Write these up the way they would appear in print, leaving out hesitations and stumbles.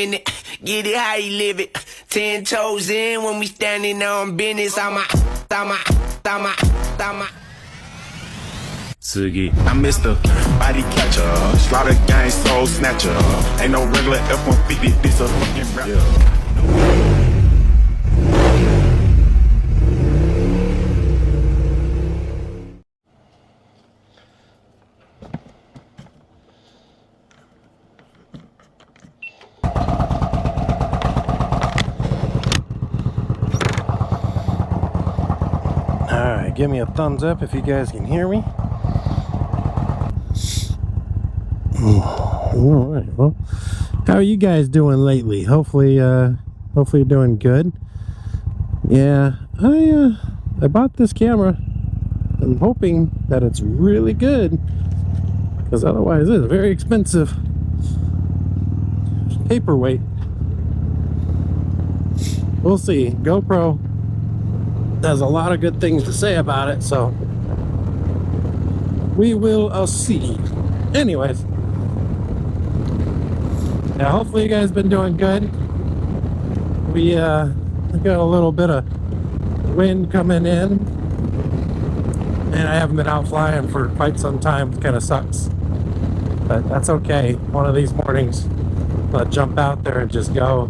in it, get it how you live it. 10 toes in when we standing on business. I'm Sugi. I'm Mr. Body Catcher, Slaughter Gang Soul Snatcher. Ain't no regular F-150, this a fucking rap. Alright, give me a thumbs up if you guys can hear me. Alright, well, how are you guys doing lately? Hopefully you're doing good. Yeah, I bought this camera. I'm hoping that it's really good, because otherwise it's very expensive. Paperweight. We'll see. GoPro has a lot of good things to say about it, so we will see. Anyways, yeah, hopefully you guys been doing good. We got a little bit of wind coming in, and I haven't been out flying for quite some time. It kind of sucks, but that's okay. One of these mornings I'll jump out there and just go.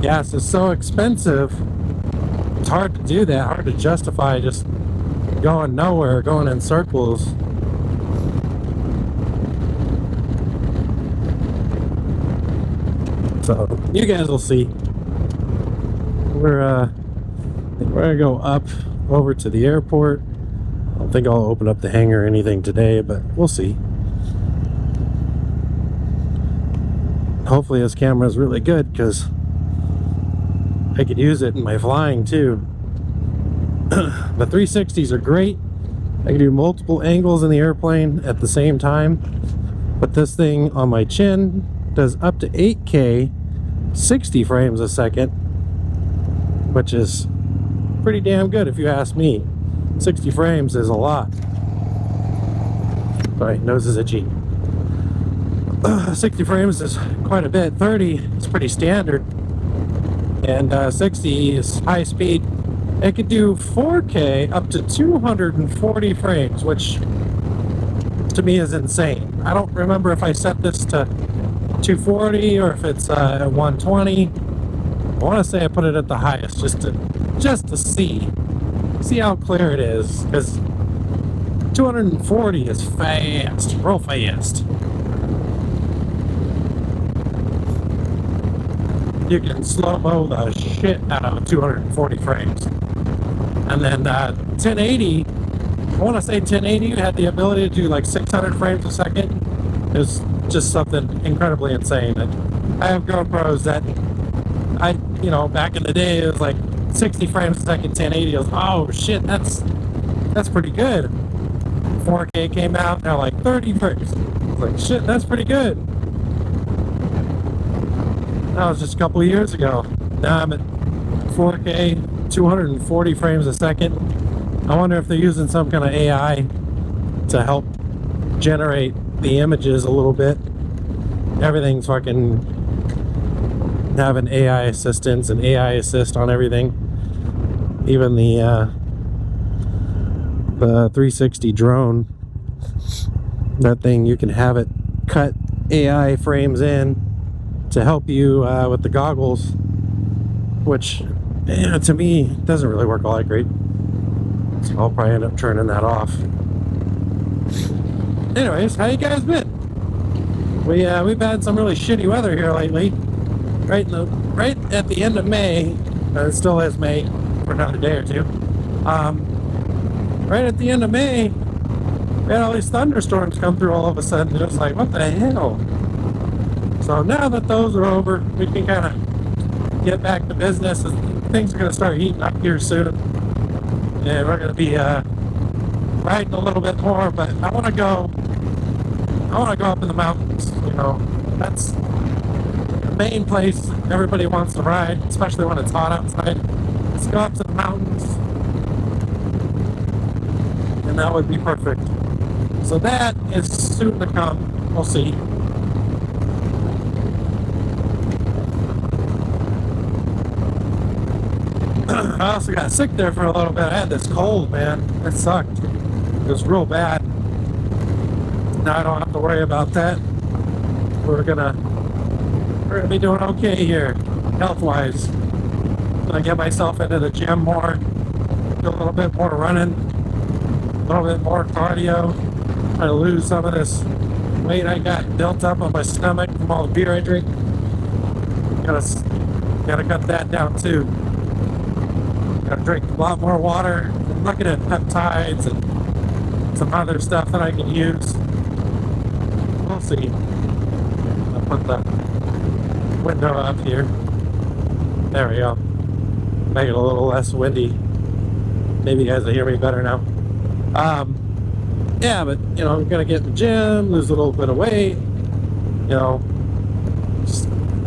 Gas is so expensive, it's hard to do that, hard to justify just going nowhere, going in circles. So you guys will see. We're gonna go up over to the airport. I don't think I'll open up the hangar or anything today, but we'll see. Hopefully this camera is really good, because I could use it in my flying too. The 360s are great. I can do multiple angles in the airplane at the same time. But this thing on my chin does up to 8K, 60 frames a second, which is pretty damn good if you ask me. 60 frames is a lot. Sorry, nose is itchy. 60 frames is quite a bit. 30 is pretty standard, and 60 is high speed. It could do 4K up to 240 frames, which to me is insane. I don't remember if I set this to 240 or if it's 120. I want to say I put it at the highest just to see how clear it is, because 240 is fast, real fast. You can slow-mo the shit out of 240 frames. And then 1080, I want to say 1080 had the ability to do like 600 frames a second. It was just something incredibly insane. And I have GoPros that back in the day it was like 60 frames a second, 1080. I was, oh shit, that's pretty good. 4K came out, now like 30 frames. I was like, shit, that's pretty good. That was just a couple of years ago. Now I'm at 4K, 240 frames a second. I wonder if they're using some kind of AI to help generate the images a little bit. Everything's fucking having AI assistance and AI assist on everything. Even the 360 drone, that thing, you can have it cut AI frames in to help you with the goggles, which to me doesn't really work all that great, so I'll probably end up turning that off. Anyways, how you guys been? We've had some really shitty weather here lately. Right at the end of May, it still is May for another day or two. Right at the end of May, we had all these thunderstorms come through all of a sudden. It was like, what the hell? So now that those are over, we can kind of get back to business. Things are going to start heating up here soon, and we're going to be riding a little bit more. But I want to go up in the mountains. That's the main place everybody wants to ride, especially when it's hot outside. Let's go up to the mountains, and that would be perfect. So that is soon to come. We'll see. I also got sick there for a little bit. I had this cold, man. It sucked. It was real bad. Now I don't have to worry about that. We're gonna be doing okay here, health-wise. Gonna get myself into the gym more, do a little bit more running, a little bit more cardio, try to lose some of this weight I got built up on my stomach from all the beer I drink. Gotta cut that down too. Gotta drink a lot more water. I'm looking at peptides and some other stuff that I can use. We'll see. I'll put the window up here. There we go. Make it a little less windy. Maybe you guys will hear me better now. Yeah, but you know, I'm gonna get in the gym, lose a little bit of weight. You know,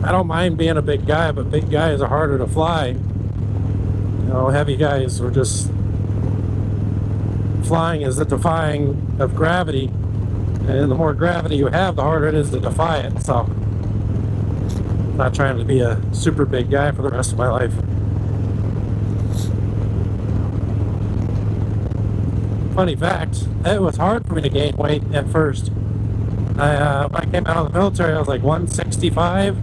I don't mind being a big guy, but big guys are harder to fly. You know, heavy guys are just flying is the defying of gravity, and the more gravity you have, the harder it is to defy it. So, I'm not trying to be a super big guy for the rest of my life. Funny fact, it was hard for me to gain weight at first. When I came out of the military, I was like 165.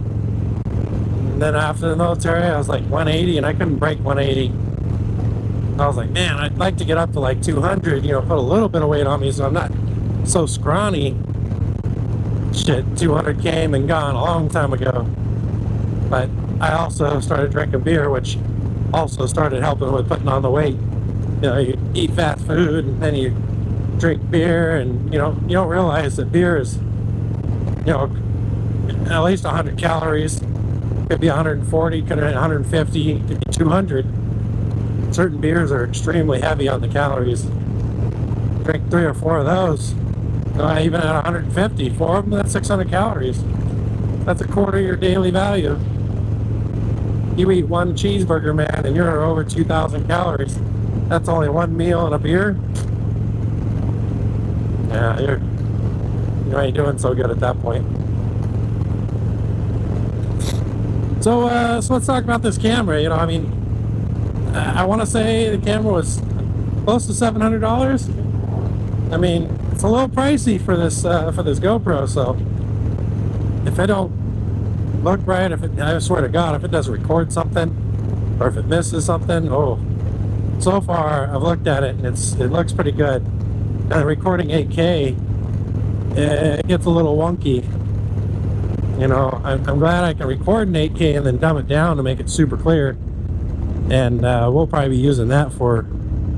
And then after the military, I was like 180, and I couldn't break 180. And I was like, man, I'd like to get up to like 200, you know, put a little bit of weight on me so I'm not so scrawny. Shit, 200 came and gone a long time ago. But I also started drinking beer, which also started helping with putting on the weight. You know, you eat fast food and then you drink beer, and you know, you don't realize that beer is, you know, at least 100 calories. Could be 140, could be 150, could be 200. Certain beers are extremely heavy on the calories. Drink 3 or 4 of those. Even at 150, 4 of them, that's 600 calories. That's a quarter of your daily value. You eat one cheeseburger, man, and you're over 2,000 calories. That's only one meal and a beer. Yeah, you ain't doing so good at that point. So let's talk about this camera. You know, I mean, I want to say the camera was close to $700. I mean, it's a little pricey for this GoPro. So if it don't look right, I swear to God, if it doesn't record something, or if it misses something, oh. So far, I've looked at it and it looks pretty good. And recording 8K, it gets a little wonky. You know, I'm glad I can record in 8K and then dumb it down to make it super clear. And we'll probably be using that for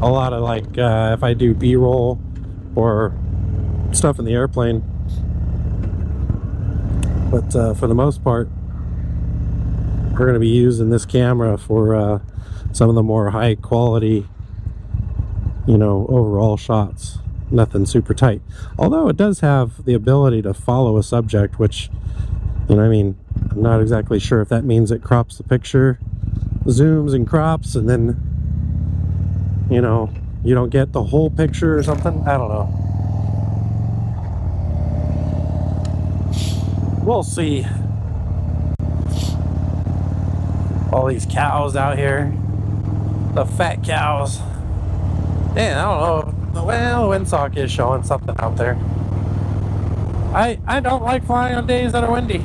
a lot of, like, if I do B-roll or stuff in the airplane. But for the most part, we're going to be using this camera for some of the more high quality, you know, overall shots. Nothing super tight, although it does have the ability to follow a subject, which, you know, I mean, I'm not exactly sure if that means it crops the picture, zooms and crops, and then, you know, you don't get the whole picture or something. I don't know. We'll see. All these cows out here, the fat cows. Man, I don't know. Well, the windsock is showing something out there. I don't like flying on days that are windy.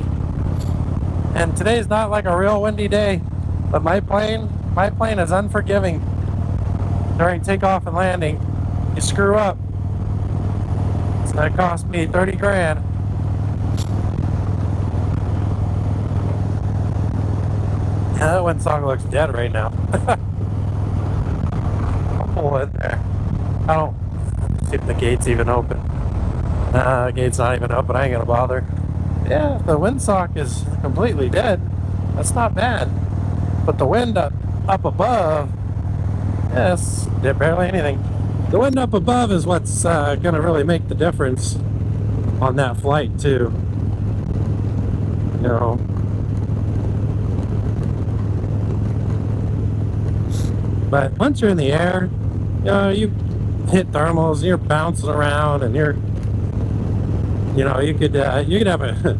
And today's not like a real windy day. But my plane is unforgiving during takeoff and landing. You screw up, it's gonna cost me 30 grand. Yeah, that windsock looks dead right now. I'll pull it there. I don't see if the gate's even open. The gate's not even open. I ain't gonna bother. Yeah, if the windsock is completely dead, that's not bad. But the wind up above, yes, barely anything. The wind up above is what's gonna really make the difference on that flight too. You know. But once you're in the air, you know, you hit thermals, and you're bouncing around, and you could have a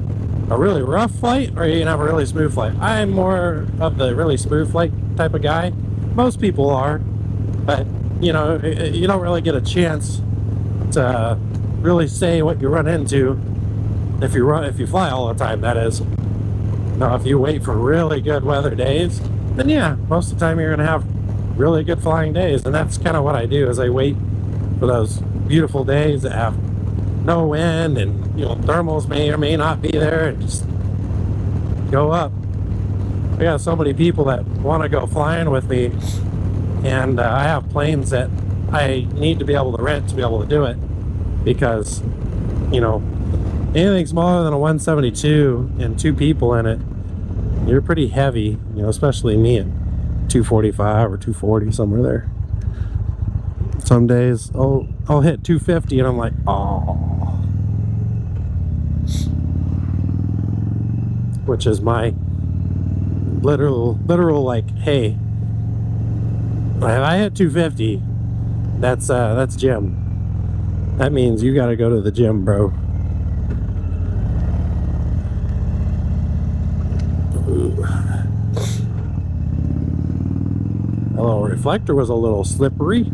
really rough flight, or you can have a really smooth flight. I'm more of the really smooth flight type of guy, most people are, but you know, you don't really get a chance to really say what you run into if you fly all the time, that is. Now, if you wait for really good weather days, then yeah, most of the time you're going to have really good flying days, and that's kind of what I do, is I wait for those beautiful days that have no wind, and you know, thermals may or may not be there, and just go up. I got so many people that want to go flying with me, and I have planes that I need to be able to rent to be able to do it, because you know, anything smaller than a 172 and 2 people in it, you're pretty heavy, you know, especially me at 245 or 240, somewhere there. Some days I'll hit 250 and I'm like, oh, which is my literal like, hey, if I hit 250, that's gym. That means you got to go to the gym, bro. The little reflector was a little slippery.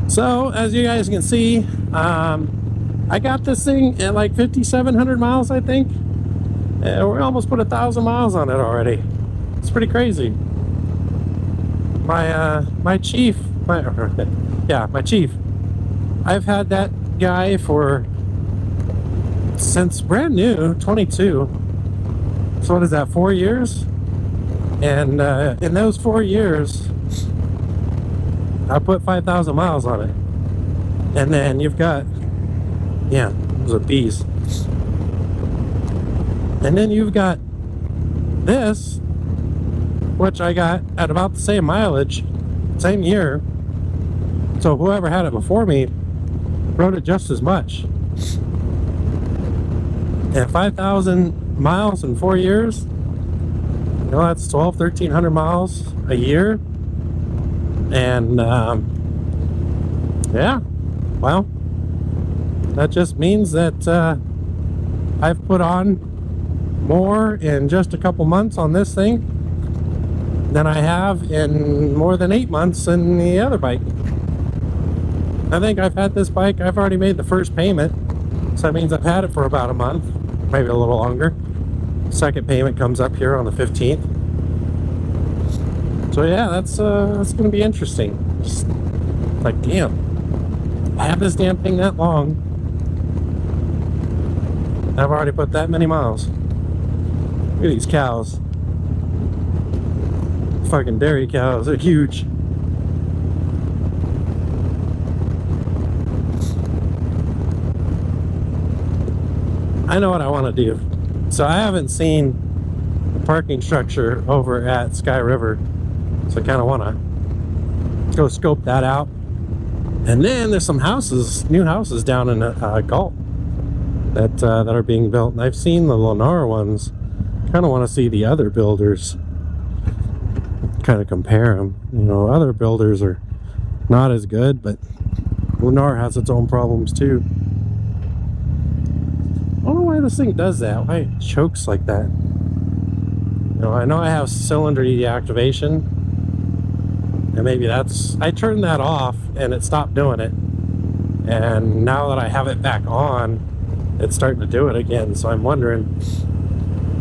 So as you guys can see, I got this thing at like 5,700 miles, I think. We almost put 1,000 miles on it already. It's pretty crazy. My chief, my chief, I've had that guy since brand new, 22. So what is that, 4 years? And in those 4 years, I put 5,000 miles on it. And then you've got, yeah, those are bees. And then you've got this, which I got at about the same mileage, same year. So whoever had it before me rode it just as much. And 5,000 miles in 4 years, you know, that's 1,300 miles a year. And yeah, well, that just means that I've put on more in just a couple months on this thing than I have in more than 8 months in the other bike. I think I've had this bike, I've already made the first payment, so that means I've had it for about a month, maybe a little longer. Second payment comes up here on the 15th. So yeah, that's gonna be interesting. Just like, damn, I have this damn thing that long, I've already put that many miles. Look at these cows. Fucking dairy cows, they're huge. I know what I want to do. So I haven't seen the parking structure over at Sky River, so I kind of want to go scope that out. And then there's some houses, new houses down in Galt that are being built, and I've seen the Lennar ones. Kind of want to see the other builders, kind of compare them. You know, other builders are not as good, but Lennar has its own problems too. I don't know why this thing does that, why it chokes like that. You know I have cylinder deactivation, and maybe that's, I turned that off and it stopped doing it, and now that I have it back on, it's starting to do it again. So I'm wondering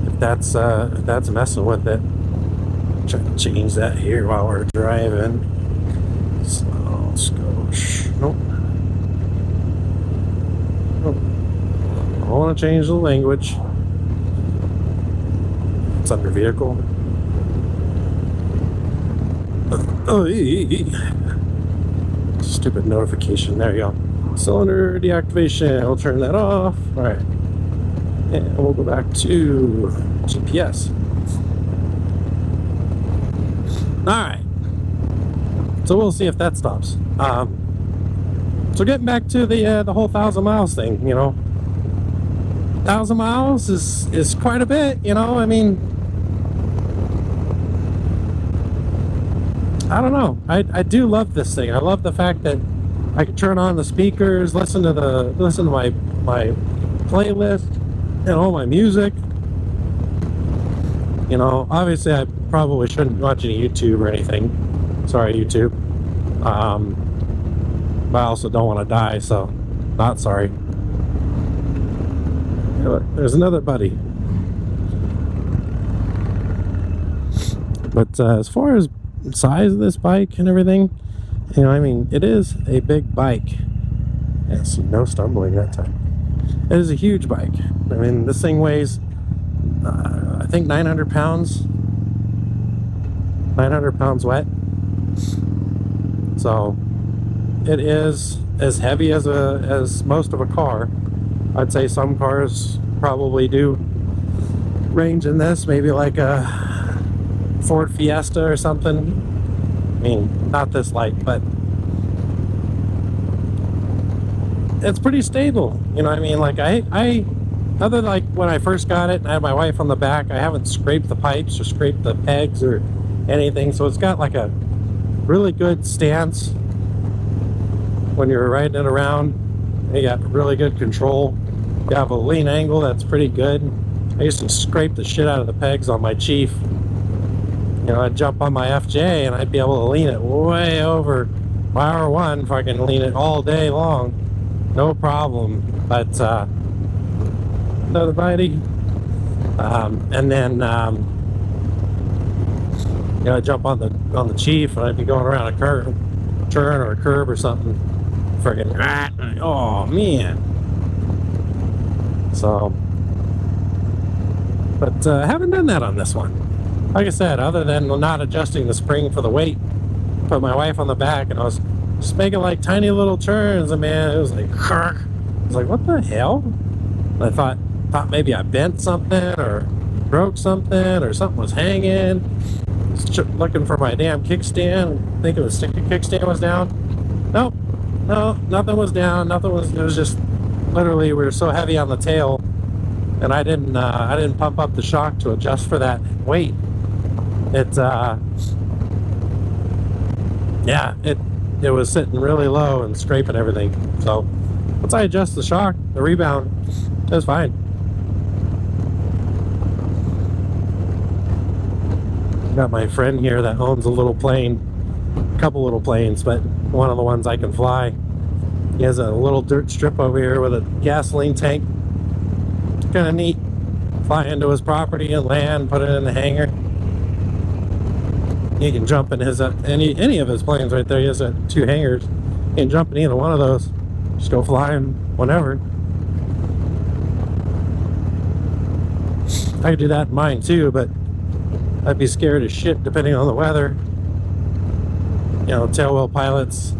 if that's messing with it. Try to change that here while we're driving. So let's go. Nope. I want to change the language. It's under vehicle. Stupid notification. There you go. Cylinder deactivation. I'll turn that off. All right. And we'll go back to GPS. All right. So we'll see if that stops. So getting back to the whole 1,000 miles thing, you know. 1,000 miles is quite a bit, you know. I mean, I don't know. I do love this thing. I love the fact that I can turn on the speakers, listen to my playlist and all my music. You know, obviously I probably shouldn't watch any YouTube or anything. Sorry, YouTube. But I also don't want to die, so not sorry. Look, there's another buddy. But as far as size of this bike and everything, you know, I mean, it is a big bike. Yes, no stumbling that time. It is a huge bike. I mean, this thing weighs, I think 900 pounds. 900 pounds wet. So it is as heavy as most of a car. I'd say some cars probably do range in this, maybe like a Ford Fiesta or something. I mean, not this light, but it's pretty stable. You know what I mean? Like I other than like when I first got it and I had my wife on the back, I haven't scraped the pipes or scraped the pegs or anything. So it's got like a really good stance when you're riding it around. You got really good control. You have a lean angle that's pretty good. I used to scrape the shit out of the pegs on my Chief. You know, I'd jump on my FJ and I'd be able to lean it way over my R1 if I can lean it all day long. No problem. But another buddy. And then you know, I'd jump on the Chief and I'd be going around a curve, turn or a curb or something. Friggin', oh man. So, but I haven't done that on this one. Like I said, other than not adjusting the spring for the weight, put my wife on the back and I was just making like tiny little turns, and man, it was like, I was like, what the hell? And I thought maybe I bent something or broke something or something was hanging. Looking for my damn kickstand, thinking the kickstand was down. Nope, no, nothing was down. Nothing was. It was just literally we were so heavy on the tail, and I didn't pump up the shock to adjust for that weight. It was sitting really low and scraping everything. So once I adjust the shock, the rebound is fine. Got my friend here that owns a little plane, a couple little planes, but one of the ones I can fly. He has a little dirt strip over here with a gasoline tank. It's kind of neat. Fly into his property and land, put it in the hangar. He can jump in his any of his planes right there. He has 2 hangars. He can jump in either one of those. Just go flying whenever. I could do that in mine too, but I'd be scared as shit depending on the weather. You know, tailwheel pilots,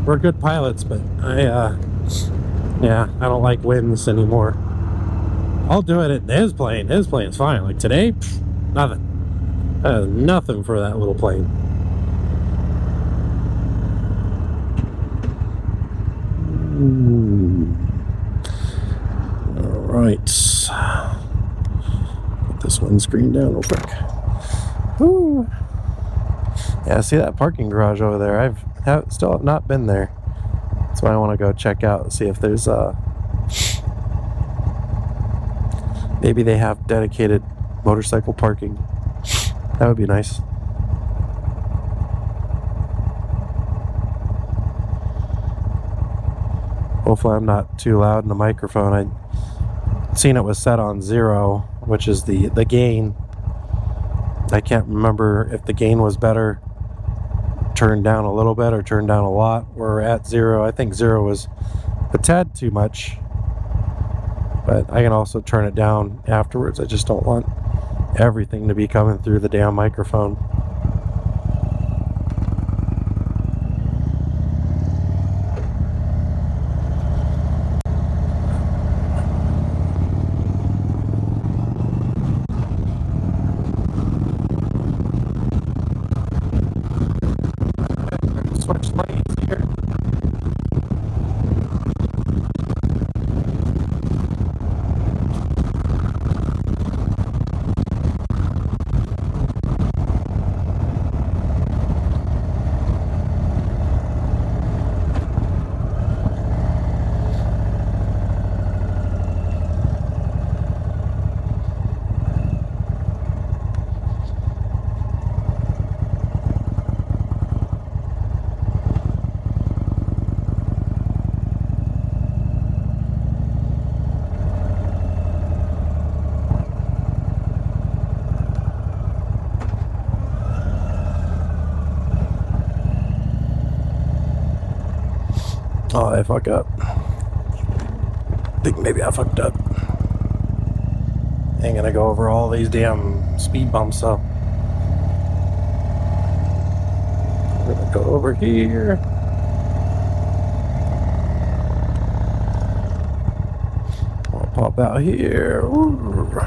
we're good pilots, but I don't like winds anymore. I'll do it in his plane. His plane's fine. Like today, nothing. Nothing for that little plane. All right. Put this windscreen down real quick. Woo. Yeah, see that parking garage over there? I've still have not been there. That's why I want to go check out and see if there's maybe they have dedicated motorcycle parking. That would be nice. Hopefully I'm not too loud in the microphone. I'd seen it was set on 0, which is the gain. I can't remember if the gain was better turned down a little bit or turned down a lot. We're at 0. I think 0 was a tad too much, but I can also turn it down afterwards. I just don't want everything to be coming through the damn microphone. Switch lanes here. Oh, I fuck up. I think maybe I fucked up. Ain't gonna go over all these damn speed bumps, so we're gonna go over here. I'll pop out here. Ooh.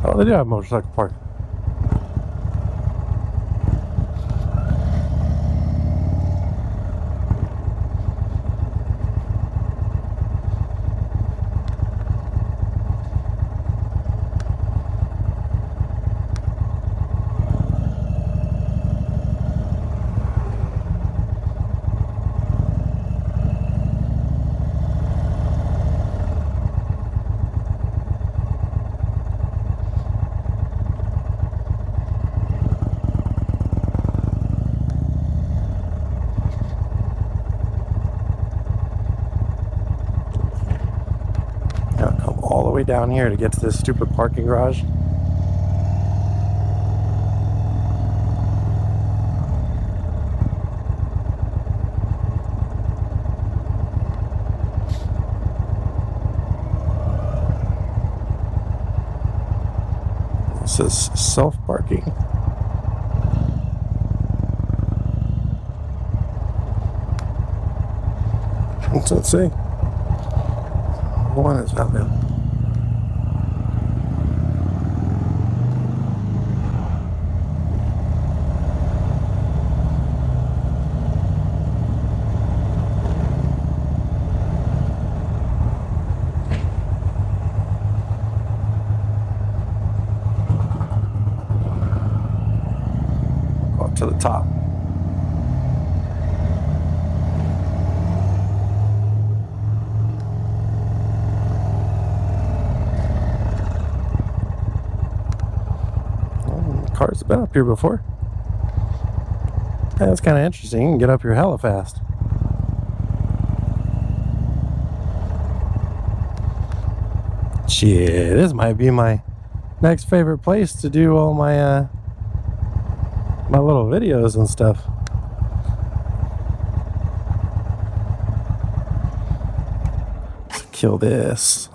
Oh, they do have motorcycle park. Way down here to get to this stupid parking garage. This is self-parking. What's that say? One is not there. To the top. Cars have been up here before. That's kind of interesting. You can get up here hella fast. Shit, this might be my next favorite place to do all my my little videos and stuff. Let's kill this.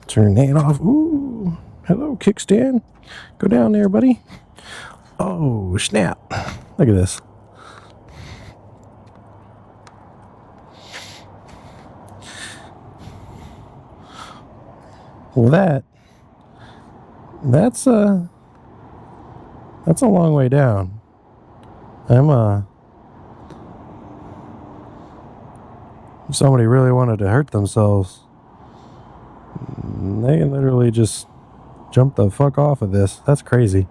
Turn that off. Ooh, hello kickstand. Go down there, buddy. Oh snap! Look at this. Well, that's a long way down. If somebody really wanted to hurt themselves, they can literally just jump the fuck off of this. That's crazy.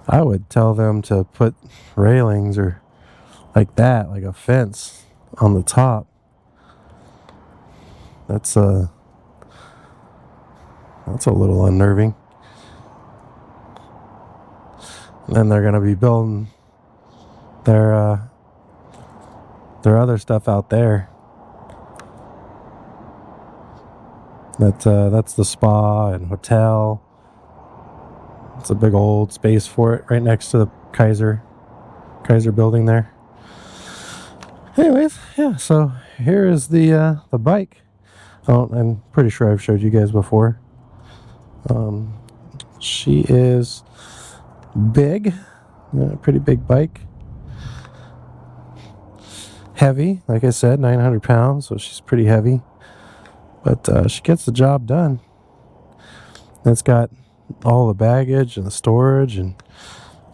I would tell them to put railings or like that, like a fence on the top. That's a little unnerving. And then they're gonna be building their other stuff out there. That's the spa and hotel. It's a big old space for it right next to the Kaiser building there. Anyways, yeah, so here is the bike. Oh, I'm pretty sure I've showed you guys before. She is big, pretty big bike. Heavy, like I said, 900 pounds, so she's pretty heavy. But she gets the job done. It's got all the baggage and the storage, and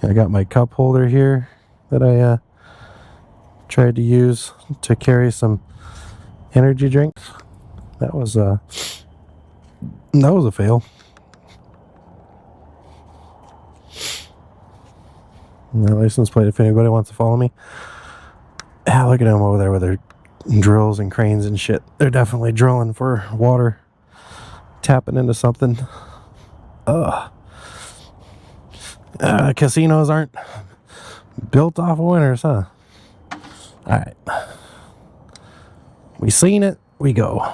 I got my cup holder here that I tried to use to carry some energy drinks. That was a fail. My license plate, if anybody wants to follow me. Ah, look at them over there with their drills and cranes and shit. They're definitely drilling for water, tapping into something. Casinos aren't built off of winners, huh? Alright. We seen it, we go.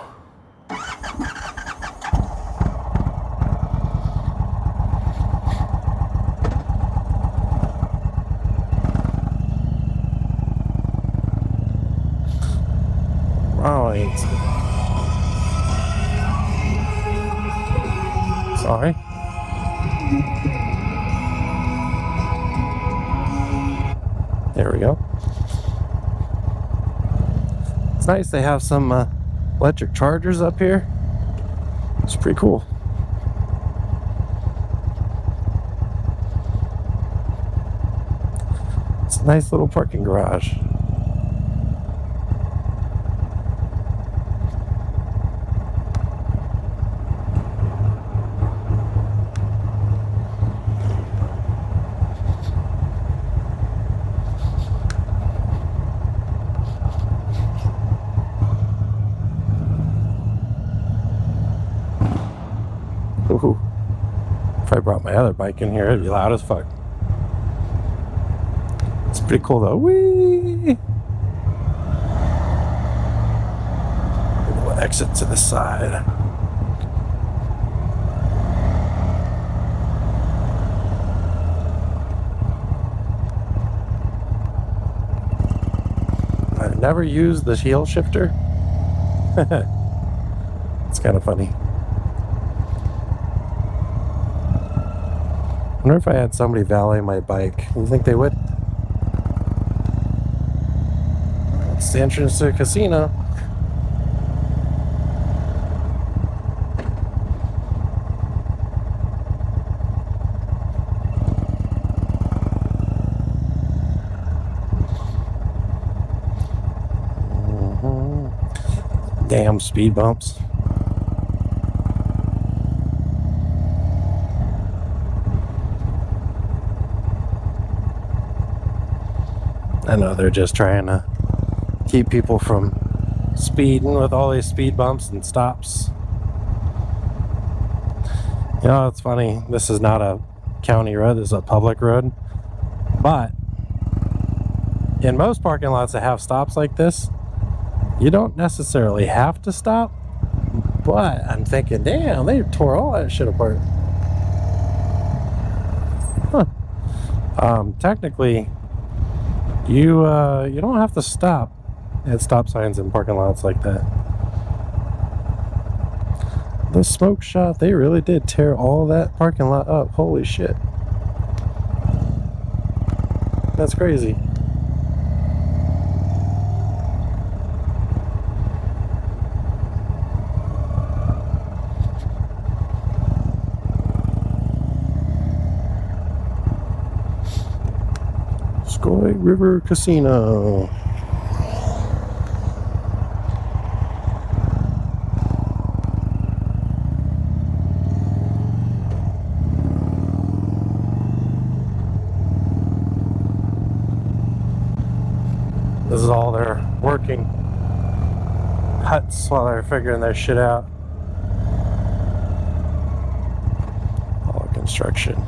Right. Sorry. There we go. It's nice they have some electric chargers up here. It's pretty cool. It's a nice little parking garage. Ooh. If I brought my other bike in here, it'd be loud as fuck. It's pretty cool though. Whee! We'll exit to the side. I've never used the heel shifter. It's kind of funny. I wonder if I had somebody valet my bike. You think they would? It's the entrance to the casino. Damn speed bumps. I know they're just trying to keep people from speeding with all these speed bumps and stops. You know, it's funny. This is not a county road. This is a public road. But in most parking lots that have stops like this, you don't necessarily have to stop. But I'm thinking, damn, they tore all that shit apart. Huh. Technically, you don't have to stop at stop signs in parking lots like that. The smoke shop, they really did tear all that parking lot up. Holy shit. That's crazy. Scoy River Casino. This is all their working huts while they're figuring their shit out. All construction.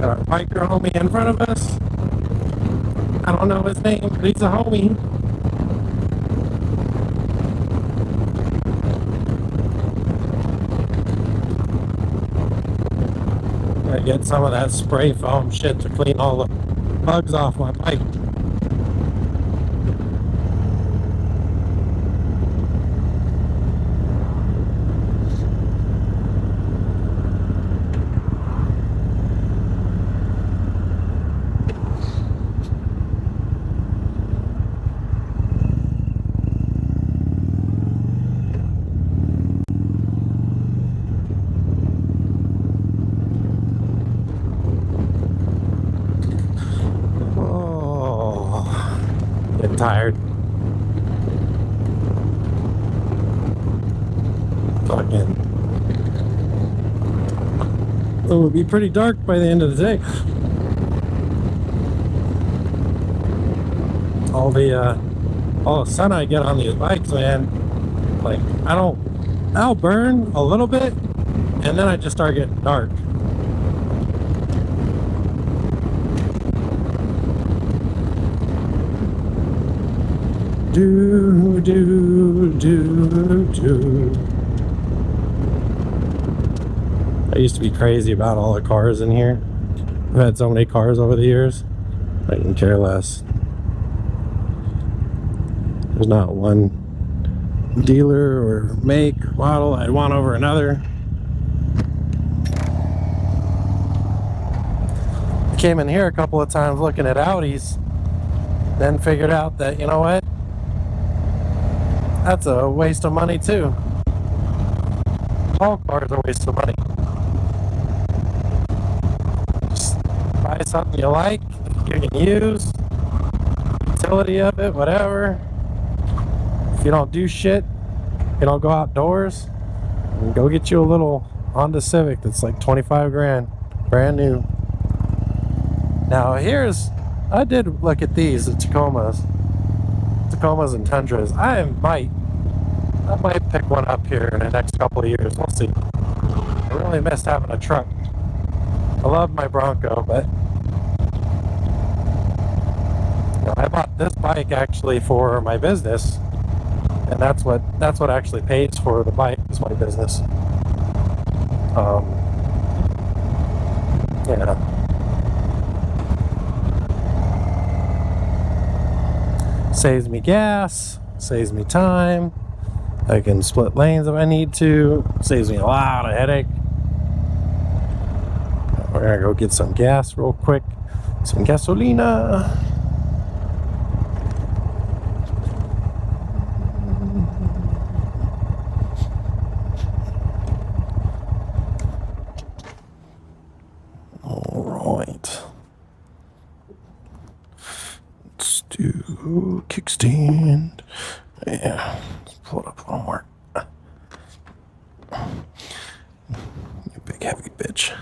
Got our biker homie in front of us. I don't know his name, but he's a homie. Gotta get some of that spray foam shit to clean all the bugs off my bike. Tired. Fucking. It would be pretty dark by the end of the day. all the sun I get on these bikes, man. Like, I'll burn a little bit, and then I just start getting dark. Do, do, do, do. I used to be crazy about all the cars in here. I've had so many cars over the years. I can care less. There's not one dealer or make, model I'd want over another. I came in here a couple of times looking at Audis, then figured out that, you know what? That's a waste of money too. All cars are a waste of money. Just buy something you like, you can use, utility of it, whatever. If you don't do shit, you don't go outdoors, go get you a little Honda Civic that's like 25 grand, brand new. Now I did look at these, the Tacomas and Tundras. I might pick one up here in the next couple of years. We'll see. I really missed having a truck. I love my Bronco, but you know, I bought this bike actually for my business, and that's what actually pays for the bike is my business. Yeah. Saves me gas, saves me time. I can split lanes if I need to. Saves me a lot of headache. We're gonna go get some gas real quick. Some gasolina. All right. Let's do kickstand. Yeah, let's pull it up a little more. You big heavy bitch.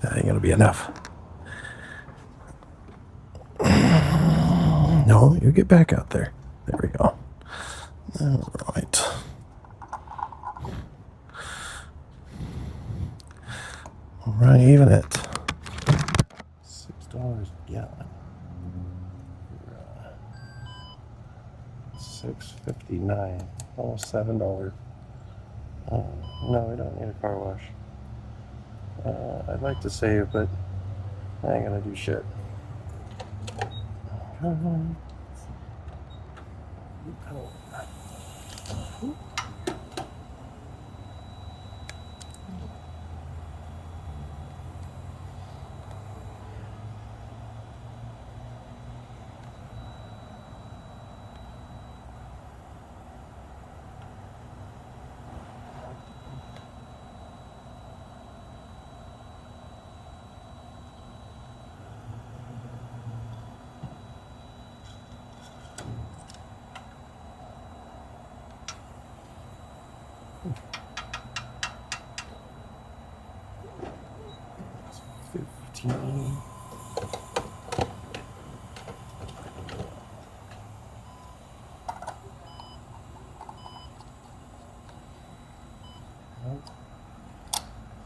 That ain't gonna be enough. No, you get back out there. There we go. All right. All right, even at $6 a gallon. $6.59, almost $7. No, we don't need a car wash. I'd like to save, but I ain't gonna do shit.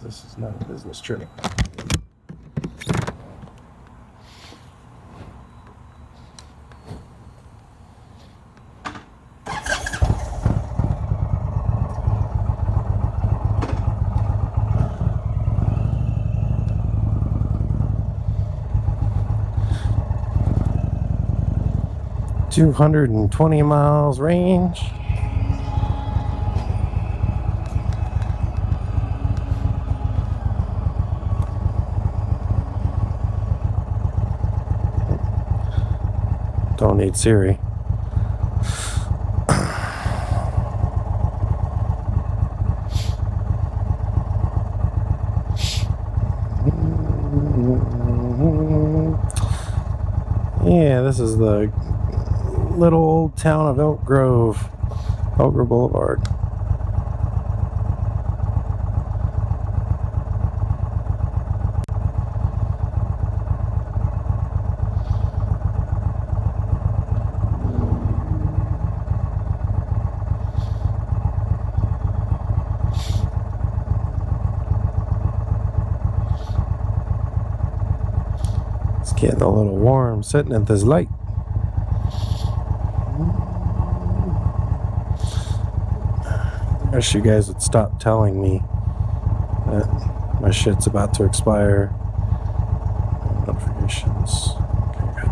This is not a business trip. $220 miles range. Don't need Siri. Yeah, this is the little old town of Elk Grove Boulevard. Getting a little warm sitting at this light. I wish you guys would stop telling me that my shit's about to expire. Notifications. Okay, good.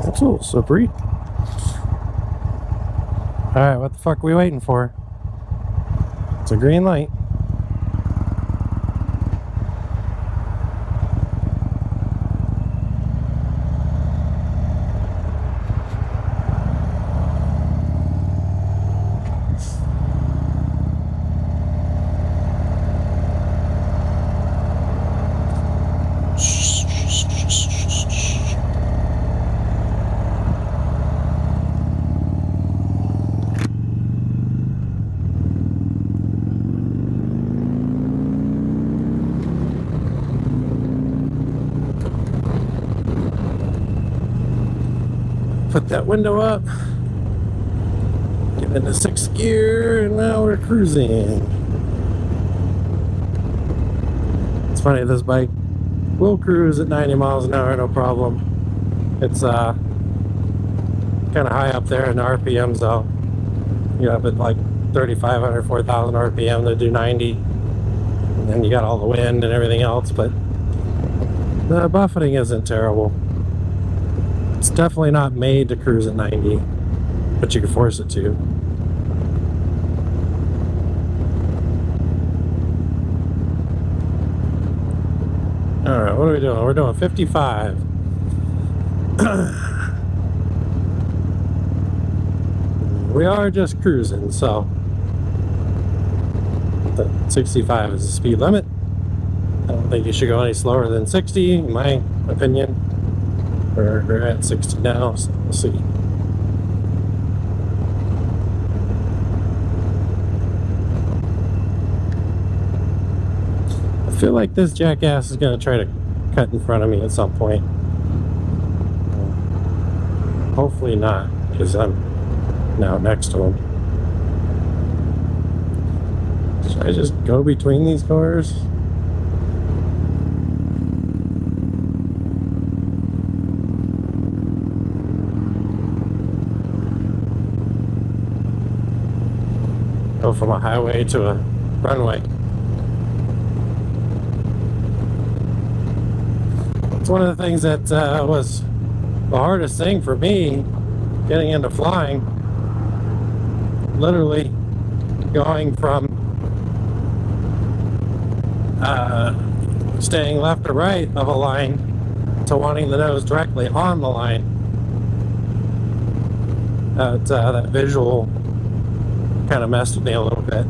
That's a little slippery. Alright, what the fuck are we waiting for? It's a green light. Put that window up. Get into 6th gear, and now we're cruising. It's funny, this bike will cruise at 90 miles an hour, no problem. It's kind of high up there in the RPMs though. You have it like 3,500, 4,000 RPM to do 90. And then you got all the wind and everything else, but the buffeting isn't terrible. It's definitely not made to cruise at 90, but you can force it to. Alright, what are we doing? We're doing 55. We are just cruising, so the 65 is the speed limit. I don't think you should go any slower than 60, in my opinion. We're at 60 now, so we'll see. I feel like this jackass is going to try to cut in front of me at some point. Hopefully not, because I'm now next to him. Should I just go between these cars? Go from a highway to a runway. It's one of the things that was the hardest thing for me getting into flying. Literally going from staying left or right of a line to wanting the nose directly on the line. That visual kind of messed with me a little bit.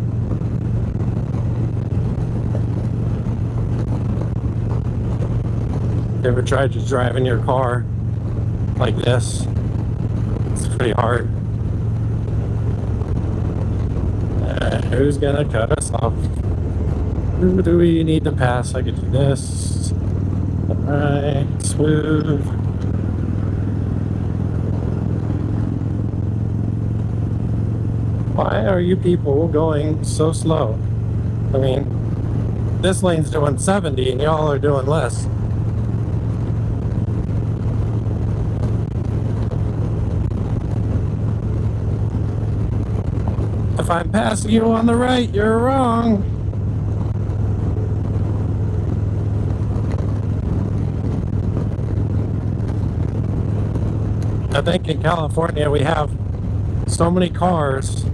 You ever tried to drive in your car like this? It's pretty hard. Who's gonna cut us off? Who do we need to pass? I could do this. Alright, smooth. Why are you people going so slow? I mean, this lane's doing 70 and y'all are doing less. If I'm passing you on the right, you're wrong. I think in California we have so many cars,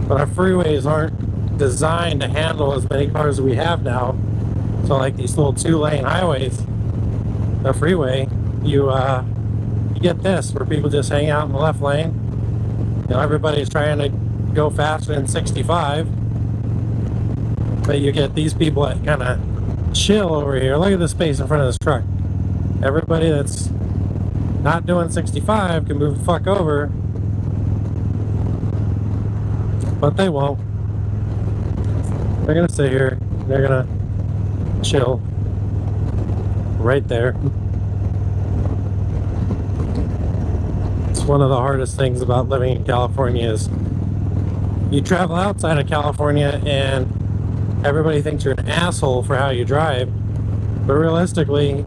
but our freeways aren't designed to handle as many cars as we have now. So like these little 2-lane highways, the freeway, you get this, where people just hang out in the left lane. You know, everybody's trying to go faster than 65. But you get these people that kind of chill over here. Look at the space in front of this truck. Everybody that's not doing 65 can move the fuck over. But they won't. They're gonna sit here. They're gonna chill. Right there. It's one of the hardest things about living in California is you travel outside of California and everybody thinks you're an asshole for how you drive. But realistically,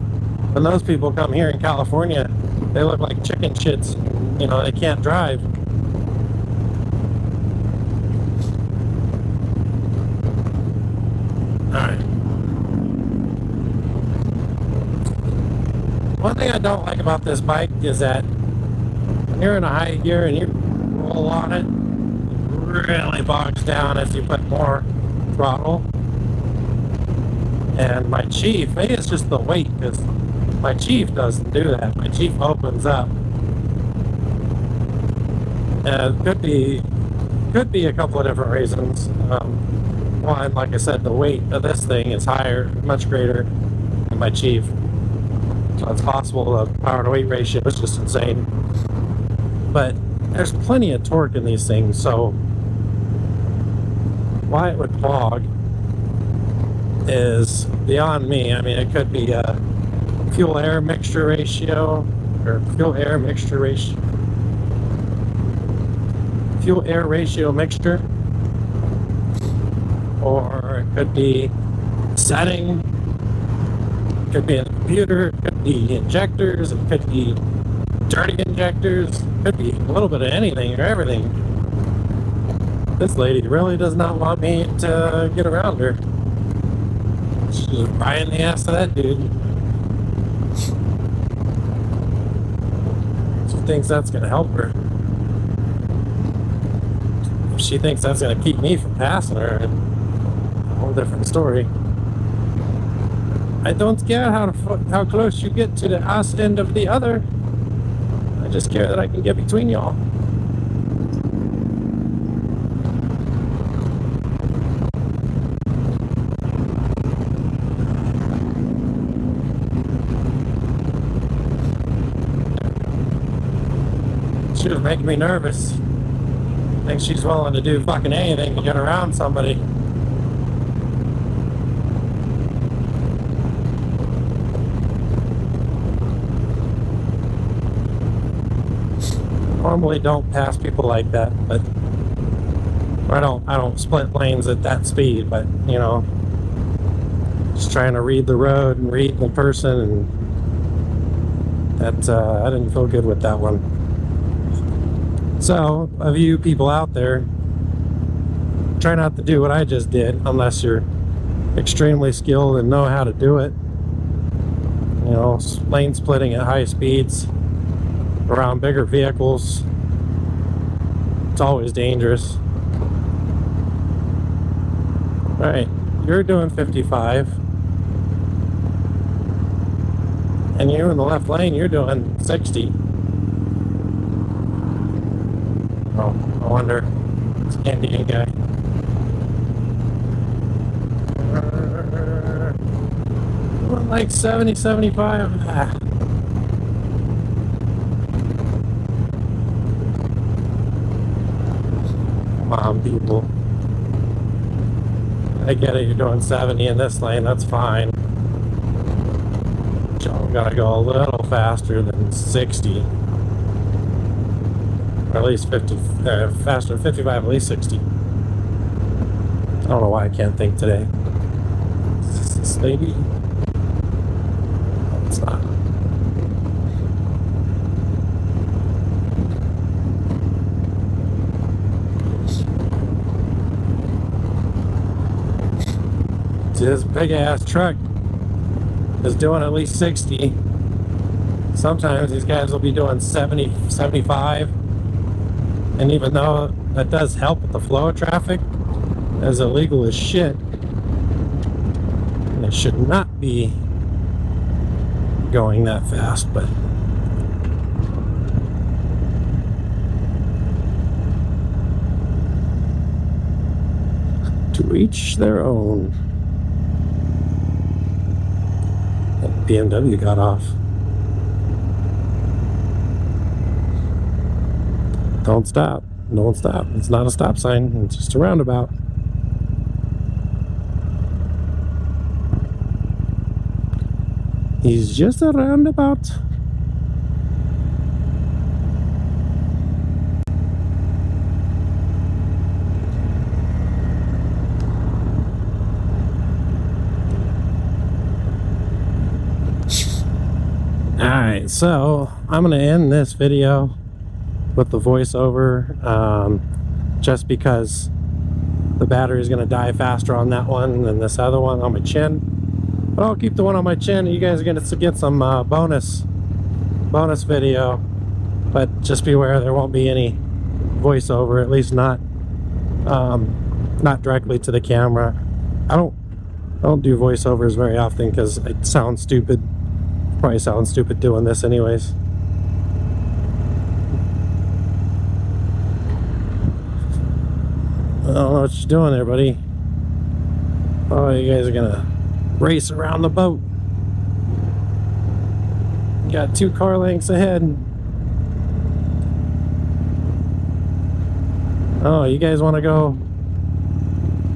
when those people come here in California, they look like chicken shits. You know, they can't drive. Alright. One thing I don't like about this bike is that when you're in a high gear and you roll on it, it really bogs down as you put more throttle. And my Chief, maybe it's just the weight, because my Chief doesn't do that. My Chief opens up. And it could be a couple of different reasons. One, like I said, the weight of this thing is higher, much greater than my Chief. So it's possible the power to weight ratio is just insane. But there's plenty of torque in these things, so why it would bog is beyond me. I mean, it could be a fuel-air mixture ratio, or fuel-air mixture ratio. Fuel-air ratio mixture. Or it could be setting. It could be in the computer. It could be injectors. It could be dirty injectors. It could be a little bit of anything or everything. This lady really does not want me to get around her. She's riding the ass of that dude. She thinks that's going to help her. If she thinks that's going to keep me from passing her, a whole different story. I don't care how close you get to the ass end of the other. I just care that I can get between y'all. She was making me nervous. I think she's willing to do fucking anything to get around somebody. Normally don't pass people like that, but I don't split lanes at that speed, but you know, just trying to read the road and read the person, and that I didn't feel good with that one. So, of you people out there, try not to do what I just did unless you're extremely skilled and know how to do it. You know, lane splitting at high speeds around bigger vehicles, it's always dangerous. Alright, you're doing 55. And you in the left lane, you're doing 60. Oh, I wonder. It's an Indian guy. Like 70, 75. Ah. Come on, people. I get it, you're doing 70 in this lane, that's fine. Y'all gotta go a little faster than 60. Or at least 50, faster than 55, at least 60. I don't know why I can't think today. Is this lady? No, it's not. This big ass truck is doing at least 60. Sometimes these guys will be doing 70, 75. And even though that does help with the flow of traffic, that's illegal as shit. And it should not be going that fast, but To each their own. That BMW got off. Don't stop. Don't stop. It's not a stop sign. It's just a roundabout. He's just a roundabout. Alright, so I'm going to end this video with the voiceover just because the battery is going to die faster on that one than this other one on my chin. But I'll keep the one on my chin and you guys are going to get some bonus video. But just beware, there won't be any voiceover, at least not directly to the camera. I don't do voiceovers very often because it sounds stupid. Probably sound stupid doing this anyways. I don't know what you're doing there, buddy. Oh, you guys are gonna race around the boat. You got 2 car lengths ahead. Oh, you guys want to go?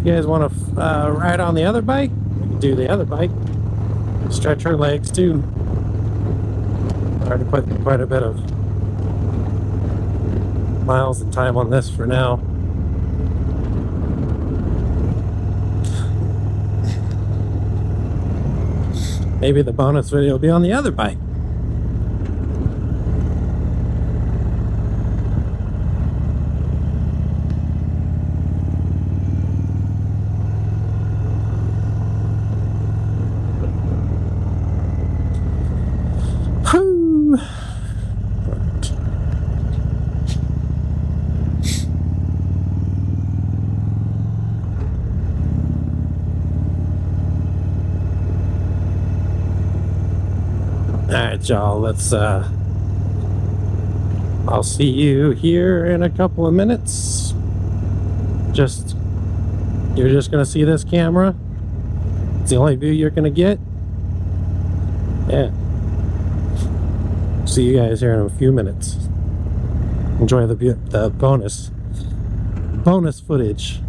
You guys want to ride on the other bike? We can do the other bike. Stretch our legs too. I already put quite a bit of miles and time on this for now. Maybe the bonus video will be on the other bike. Alright, y'all, let's I'll see you here in a couple of minutes. You're just gonna see this camera. It's the only view you're gonna get. Yeah. See you guys here in a few minutes. Enjoy the bonus footage.